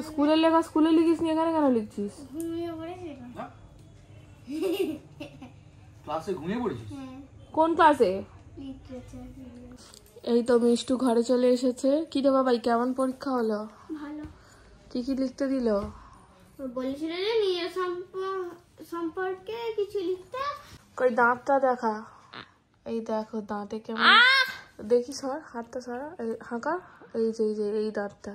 স্কুলের লেখা স্কুলে লিখিস নি, এখানে কেন লিখছিস? ক্লাসে ঘুমিয়ে পড়েছিস? কোন ক্লাসে? এই তো মিষ্টু ঘরে চলে এসেছে। কি রে বাবাই, কেমন পরীক্ষা হলো? ভালো। কি কি লিখতে দিল? বলেছিল যে নিয়ে সম্পর্কে কিছু লিখতে। কই দাঁতটা দেখা। এই দেখো দাঁতে কেমন, দেখি সর হাতটা সরা, হাঁকা। এই যে এই দাঁতটা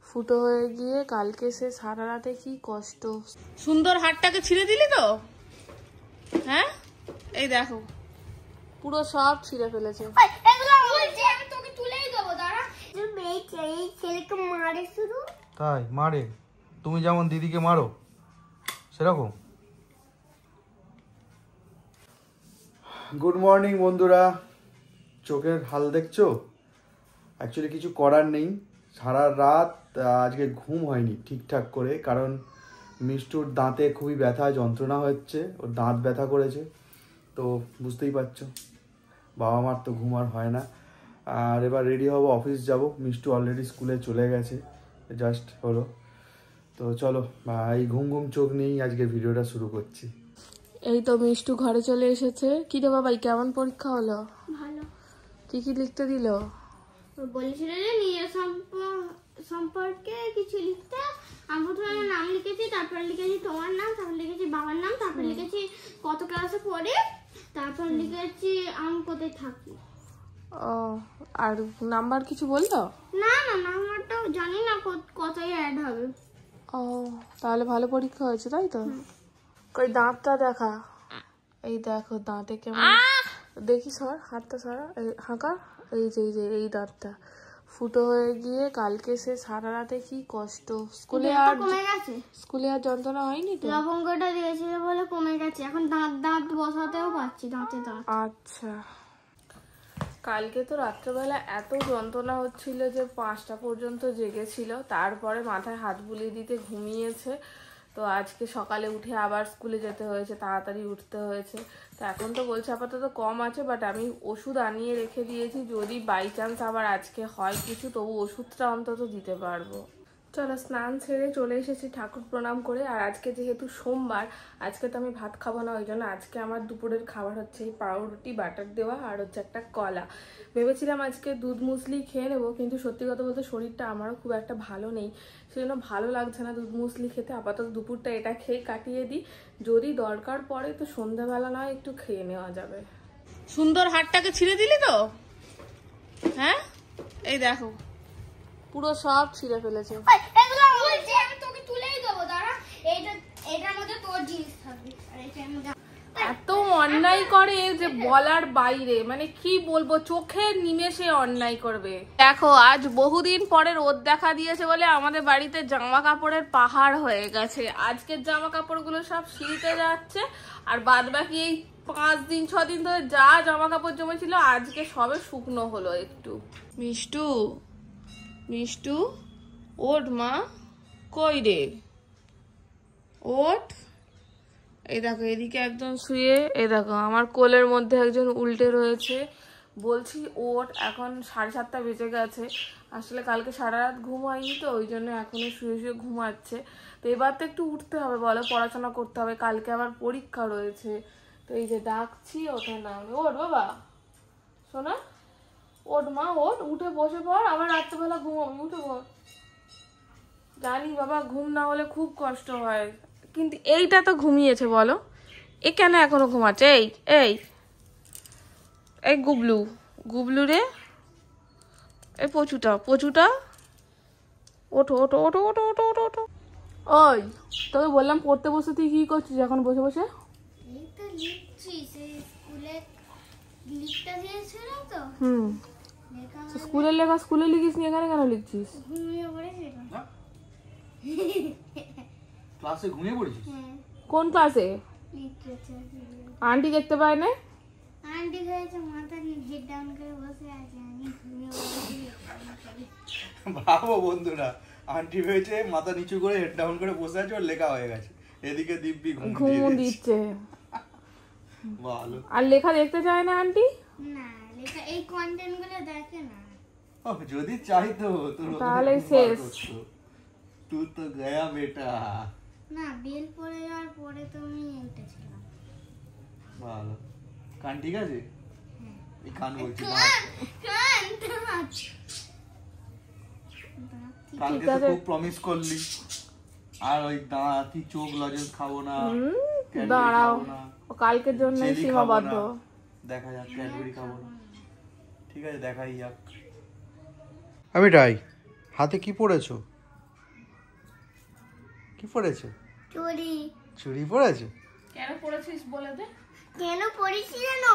ফুটো হয়ে গিয়ে কালকে সে সারা রাতে কি কষ্ট। সুন্দর হাতটাকে ছিঁড়ে দিলি তো? হ্যাঁ, এই দেখো পুরো সব ছিঁড়ে ফেলেছে। তাই মারে? তুমি যেমন দিদিকে মারো সেরকম? গুড মর্নিং বন্ধুরা। চোখের হাল দেখছো? অ্যাকচুয়ালি কিছু করার নেই, সারা রাত আজকে ঘুম হয়নি ঠিকঠাক করে, কারণ মিষ্টুর দাঁতে খুবই ব্যথা যন্ত্রণা হচ্ছে, ওর দাঁত ব্যথা করেছে। তো বুঝতেই পারছো, বাবা মার তো ঘুম আর হয় না। আর এবার রেডি হবো, অফিস যাব। মিষ্টু অলরেডি স্কুলে চলে গেছে, জাস্ট হলো। তো চলো এই ঘুম ঘুম চোখ নিয়েই আজকে ভিডিওটা শুরু করছি। এই তো মিষ্টু ঘরে চলে এসেছে। কি রে বাবাই, কেমন পরীক্ষা হলো? ভালো। কি কি লিখতে দিল? বলেছিল যে নিয়ে সম্পর্কে কিছু লিখতে। আমি প্রথমে নাম লিখেছি, তারপর লিখেছি তোমার নাম, তারপর লিখেছি বাবার নাম, তারপর লিখেছি কত ক্লাসে পড়ে, তারপর লিখেছি আমি কোথায় থাকি। ও, আর নাম্বার কিছু বললো? না না, নাম্বারটা জানি না কোথায় অ্যাড হবে। ও, তাহলে ভালো পরীক্ষা হয়েছে তাই তো? কই দাঁতটা দেখা। এই দেখো দাঁতে কেমন, দেখি সর হাতটা সরা, হাঁকা। এই যে এই দাঁতটা ফুটো হয়ে গিয়ে কালকে সে সারা রাতে কি কষ্ট। স্কুলে আর যন্ত্রণা হয়নি তো? লবঙ্গটা দিয়েছিল বলে কমে গেছে, এখন দাঁত বসাতেও পারছি, দাঁতে দাঁত। আচ্ছা, কালকে তো রাত্রেবেলা এত যন্ত্রণা হচ্ছিল যে 5টা পর্যন্ত জেগেছিল, তারপরে মাথায় হাত বুলিয়ে দিতে ঘুমিয়েছে। তো আজকে সকালে উঠে আবার স্কুলে যেতে হয়েছে, তাড়াতাড়ি উঠতে হয়েছে। তো এখন তো বলছে আপাতত কম আছে, বাট আমি ওষুধ আনিয়ে রেখে দিয়েছি, যদি বাই চান্স আবার আজকে হয় কিছু তবু ওষুধটা অন্তত দিতে পারবো। চলো স্নান ছেড়ে চলে এসেছি ঠাকুর প্রণাম করে। আর আজকে যেহেতু সোমবার, আজকে তো আমি ভাত খাবো না, ওই জন্য আজকে আমার দুপুরের খাবার হচ্ছে এই পাউরুটি বাটার দেওয়া আর হচ্ছে একটা কলা। ভেবেছিলাম আজকে দুধ মুসলি খেয়ে নেবো, কিন্তু সত্যি কথা বলতে শরীরটা আমারও খুব একটা ভালো নেই, সেজন্য ভালো লাগছে না দুধ মুসলি খেতে। আপাতত দুপুরটা এটা খেয়ে কাটিয়ে দিই, যদি দরকার পড়ে তো সন্ধ্যাবেলা নয় একটু খেয়ে নেওয়া যাবে। সুন্দর হাতটাকে ছিঁড়ে দিলি তো? হ্যাঁ, এই দেখো পুরো সব ছিঁড়ে ফেলেছে। এত অন্যায় করে যে বলার বাইরে, মানে কি বলবো, চোখের নিমেষে অন্যায় করবে। দেখো আজ বহুদিন পরে রোদ দেখা দিয়েছে বলে আমাদের বাড়িতে জামা কাপড়ের পাহাড় হয়ে গেছে। আজকের জামা কাপড়গুলো সব সিঁড়িতে যাচ্ছে, আর বাদ বাকি এই 5 দিন 6 দিন ধরে যা জামা কাপড় জমেছিল আজকে সবে শুকনো হলো একটু। মিষ্টু মিষ্টু ওঠ মা, কই রে ওঠ। এই দেখো এদিকে একজন শুয়ে, এই দেখো আমার কোলের মধ্যে একজন উল্টে রয়েছে। বলছি ওঠ, এখন 7:30 বেজে গেছে। আসলে কালকে সারা রাত ঘুম হয়নি তো, ওই জন্য এখনো শুয়ে শুয়ে ঘুমাচ্ছে। তো এবার তো একটু উঠতে হবে, বলো পড়াশোনা করতে হবে, কালকে আবার পরীক্ষা রয়েছে। তো এই যে ডাকছি ওঠে না। ওঠ বাবা, শোনা ওঠ মা, ওঠ, উঠে বসে পড়, আবার রাত্রেবেলা ঘুমাবি, উঠে পড়। জানি বাবা ঘুম না হলে খুব কষ্ট হয়, কিন্তু এইটা তো ঘুমিয়েছে, বলো এ কেন এখনো ঘুমাচ্ছে? এই এই এই গুবলু গুবলু রে, এই পচুটা ওঠো ওঠো ওঠো ওঠো ওঠো ওঠো ওঠো। ওই তোকে বললাম পড়তে বসে, তুই কি করছিস এখন বসে বসে? স্কুলের লেখা স্কুলে লিখিস নি, এখানে কেন লিখছিস? ক্লাসে ঘুমিয়ে পড়েছিস? কোন ক্লাসে? আন্টি দেখতে পায় না? আন্টি হয়েছে মাথা হেড ডাউন করে বসে আছে, আমি ঘুমিয়ে পড়েছি। ভাবো বন্ধুরা, আন্টি হয়েছে মাথা নিচু করে হেড ডাউন করে বসে আছে, ওর লেখা হয়ে গেছে, এদিকে দিব্যি ঘুম দিচ্ছে। ভালো। আর লেখা দেখতে চায় না আন্টি? না, লেখা এই কন্টেন্ট গুলো দেখে না। যদি চাইতো তো তাহলে শেষ। तू तो गया बेटा। না বেল পড়ে যাওয়ার পরে তো আমি উঠেছিলাম। ভালো কান ঠিক আছে? এই কান বলছি কালকে তো খুব প্রমিস করলি আর ওই দাঁতি চোখ লজেন্স খাবো না দাঁড়াও কালকের জন্য সীমাবদ্ধ দেখা যাক ক্যাডবেরি খাবো না ঠিক আছে দেখাই যাক আমি রাই হাতে কি পড়েছো কি পড়েছো চুড়ি চুড়ি পড়েছো কেন পড়েছিস বলে দে কেন পড়েছি জানো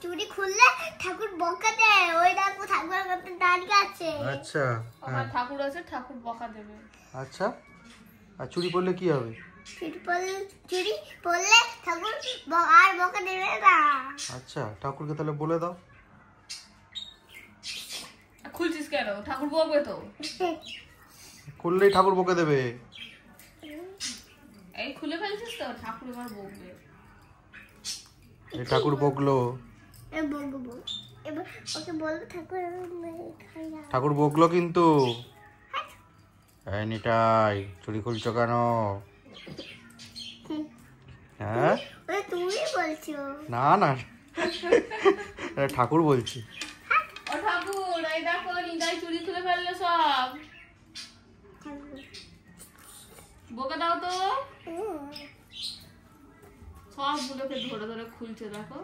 চুড়ি খুললে ঠাকুর বকা দেয় ওই দেখো ঠাকুর কত দাঁড়িয়ে আছে আচ্ছা আমার ঠাকুর আছে ঠাকুর বকা দেবে আচ্ছা আর চুড়ি পরলে কি হবে চুড়ি পরলে ঠাকুর আর বকা দেবে না আচ্ছা ঠাকুরকে তাহলে বলে দাও খুলছিস কেন ঠাকুর বকবে তো খুললেই ঠাকুর বকে দেবে এই খুলে ফেলছিস তো ঠাকুর এবার বকবে এই ঠাকুর বকলো এবার ওকে বলবো ঠাকুর ঠাকুর বকলো কিন্তু এই নিটাই চুরি খুলছো কেন হ্যাঁ তুমি বলছো না না ঠাকুর বলছি ও ঠাকুর এই দেখো নিদাই চুরি খুলে ফেললো সব বকে দাও তো সবগুলোকে ধরে ধরে খুলছে দেখো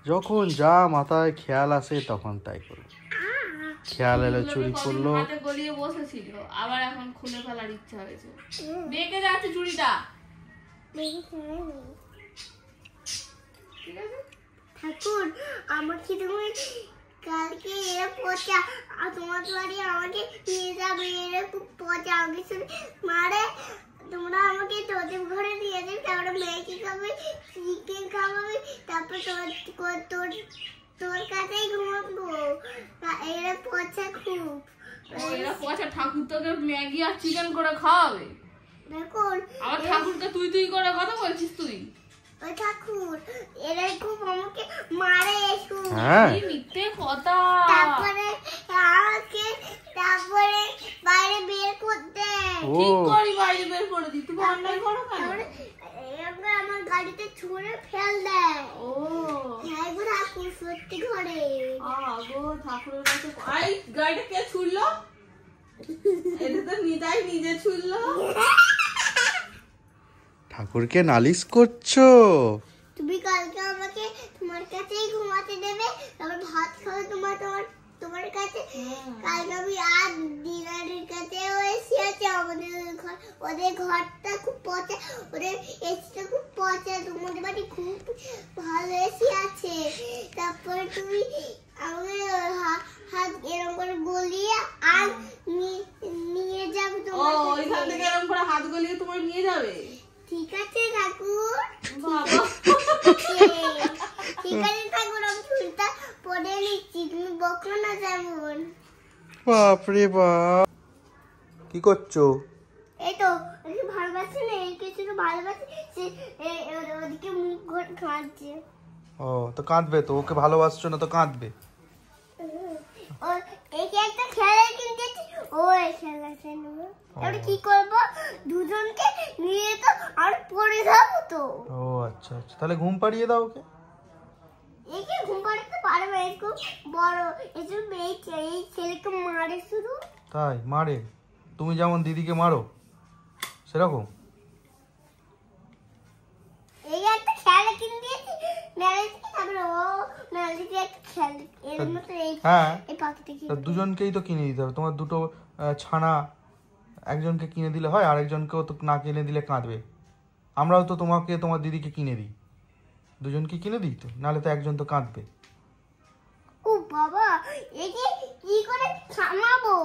যখন যা মাথায় খেয়াল আসে তখন তাই করো খেয়াল এলো চুরি করলো হাতে গলিয়ে বসেছিল আবার এখন খুলে ফেলার ইচ্ছা হয়েছে বেঁকে যাচ্ছে চুড়িটা ঠিক আছে ঠাকুর আমাকে তুমি কালকে এরা পচা আর তোমার বাড়ি আমাকে নিয়ে যাবে এরা খুব পচা আমাকে শুনে মারে তোমরা আমাকে তোদের ঘরে নিয়ে যাবে তারপরে ম্যাগি খাবে চিকেন খাওয়াবে তারপর তোর তোর কাছেই ঘুমাবো এরা পচা খুব এরা পচা ঠাকুর তোকে ম্যাগি আর চিকেন করে খাওয়াবে দেখুন আমার ঠাকুরকে তুই তুই করে কথা বলছিস তুই ওই ঠাকুর এরা খুব আমাকে মারে খুব এই মিথ্যে কথা তারপরে আমাকে তারপরে বাইরে বের করতে কি করি বাইরে বের করে দিই তুই বের করো কেন এবার আমার গাড়িতে ছুঁড়ে ফেল দেয় ও হ্যাঁ গো ঠাকুর সত্যি ঘরে আগো ঠাকুরের কাছে আই গাড়িটা কে ছুড়লো এটা তো নিদাই নিজে ছুড়লো ঠাকুরকে নালিশ করছো তুমি কালকে আমাকে তোমার কাছেই ঘুমাতে দেবে তারপর ভাত খাবে তোমার কাছে কালকে আমি আর দিনারের কাছে এসে আছে আমাদের ঘর ওদের ঘরটা খুব পচা ওদের এসিটা খুব পচা তোমাদের বাড়ি খুব ভালো এসি আছে তারপর তুমি আমি হাত এরকম করে গলিয়ে আর নিয়ে যাবে তোমার ওইখান থেকে এরকম করে হাত গলিয়ে তোমার নিয়ে যাবে ঠিক আছে ঠাকুর বাবা ঠিক আছে ঠাকুর আমি চুলটা পরে নিচ্ছি তুমি বকো না যেমন বাপরে বাপ কি করছো এই তো ওকে ভালোবাসে না এই কিছু তো ভালোবাসে সে ওদিকে মুখ ঘট কাঁদছে ও তো কাঁদবে তো ওকে ভালোবাসছো না তো কাঁদবে ও একে একটা খেলা কিনতেছি ও এই খেলাটা নেবো এবার কি করবো দুজনকে নিয়ে তো আর পড়ে যাবো তো ও আচ্ছা আচ্ছা তাহলে ঘুম পাড়িয়ে দাও ওকে একে ঘুম পাড়াতে পারবে একটু বড় এজন্য এই ছেলেকে মারে শুধু তাই মারে তুমি যেমন দিদিকে মারো সেরকম এই একটা খেলা কিনে দিয়েছি মেলাতে তারপরে ও মেলাতে একটা খেলা এর মতো হ্যাঁ এই পাখিটা কি দুজনকেই তো কিনে দিতে হবে তোমার দুটো ছানা একজনকে কিনে দিলে হয় আর একজনকেও তো না কিনে দিলে কাঁদবে আমরাও তো তোমাকে তোমার দিদিকে কিনে দিই দুজনকে কিনে দিই তো নাহলে তো একজন তো কাঁদবে ও বাবা একে কি করে থামাবো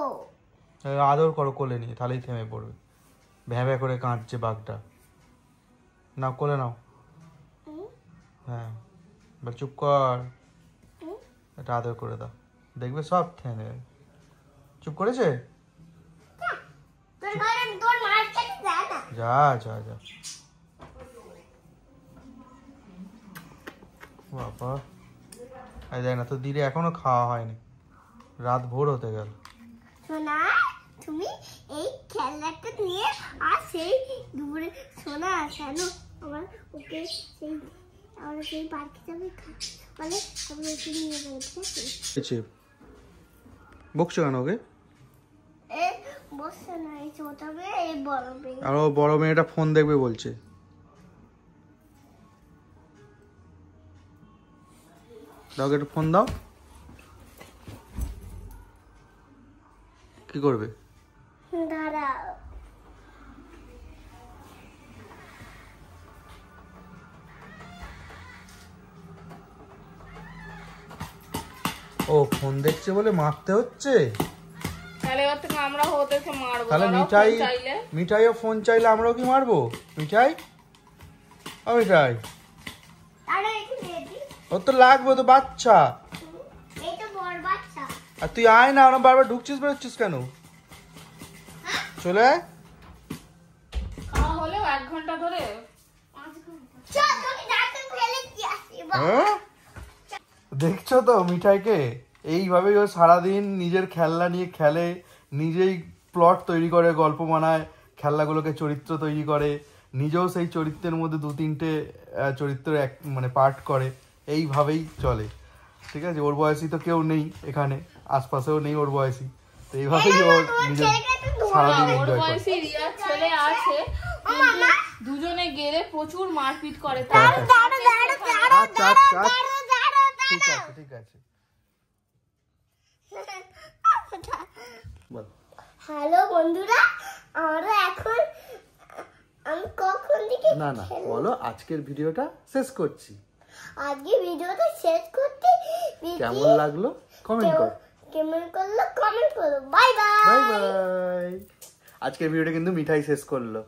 আদর করো কোলে নিয়ে তাহলেই থেমে পড়বে ভ্যাঁ ভ্যাঁ করে কাঁদছে বাঘটা নাও কোলে নাও হ্যাঁ এবার চুপ কর এটা আদর করে দাও দেখবে সব থেমে চুপ করেছে তোর মার কাছে যা না যা যা যা বাবা এই দেখ না তো দিদি এখনো খাওয়া হয়নি রাত ভোর হতে গেল সোনা তুমি এই খেলা নিয়ে আর সেই দুপুরে সোনা কেন আমার ওকে সেই আমরা সেই পার্কে যাবে বলে আমি ওকে নিয়ে যাবো, ঠিক আছে? বকছো কেন ওকে? এ বসছে না, এই ছোট মেয়ে এই বড় মেয়ে। আর ও বড় মেয়েটা ফোন দেখবে বলছে। দাও একটু ফোন দাও। কি করবে? দাঁড়াও ও ফোন দেখছে বলে মারতে হচ্ছে। তাহলে এবার থেকে আমরা ওদেরকে মারবো। তাহলে ওরাও মিঠাই ফোন চাইলে মিঠাইও ফোন চাইলে আমরাও কি মারবো? মিঠাই ও মিঠাই, দাঁড়াও একটু রেডি, ওর তো লাগবে, তো বাচ্চা। এই তো বড় বাচ্চা। আর তুই আয় না, ওরম বারবার ঢুকছিস বেরোচ্ছিস কেন? চলে আয়। খাওয়া হলেও 1 ঘন্টা ধরে। চল তোকে ডাক্তার ফেলে দিয়ে আসি। হ্যাঁ? দেখছো তো মিঠাইকে, এইভাবেই ও সারাদিন নিজের খেলনা নিয়ে খেলে, নিজেই প্লট তৈরি করে, গল্প বানায়, খেলনাগুলোকে চরিত্র তৈরি করে, নিজেও সেই চরিত্রের মধ্যে 2-3টে চরিত্র মানে পার্ট করে, এইভাবেই চলে। ঠিক আছে, ওর বয়সী তো কেউ নেই এখানে, আশপাশেও নেই ওর বয়সী, তো এইভাবেই ও নিজের সারাদিন ওর এনজয় করে। বয়সী রিয়ার ছেলে আছে, কিন্তু দুজনে গেলে প্রচুর মারপিট করে। আচ্ছা ঠিক আছে ঠিক আছে। বল। হ্যালো বন্ধুরা, আমরা এখন আমি কখন থেকে না না বলো, আজকের ভিডিওটা শেষ করছি। আজকে ভিডিওটা শেষ করতে কেমন লাগলো কমেন্ট করো। কেমন করলো কমেন্ট করো। Bye bye. Bye bye. আজকের ভিডিওটা কিন্তু মিঠাই শেষ করলো।